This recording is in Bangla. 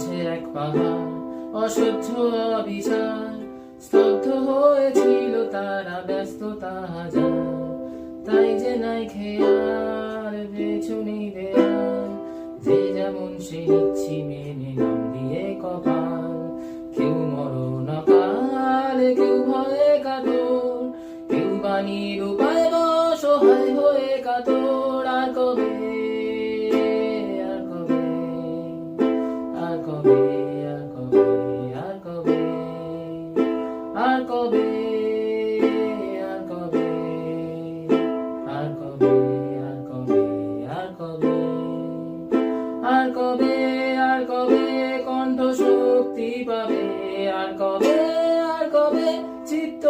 ভাঙছে এক পাহাড়, অসহ্য অবিচার, স্তব্ধ হয়েছিল তারা, ব্যস্ততা হাজার। তাই যে নাই খেয়াল, পেছনে দেয়াল, যে যেমন সে নিচ্ছি মেনে, নাম দিয়ে কপাল। কেউ মরণ অকাল, কেউ ভয়ে কাতর, কেউ বাণীর উপায় অসহায় হয়ে কাতর। আর কবে, আর কবে, আর কবে, আর কবে, আর কবে, আর কবে, আর কবে, আর কবে, আর কবে, আর কবে, আর কবে, আর কবে কণ্ঠ শক্তি পাবে, আর কবে, আর কবে চিত্ত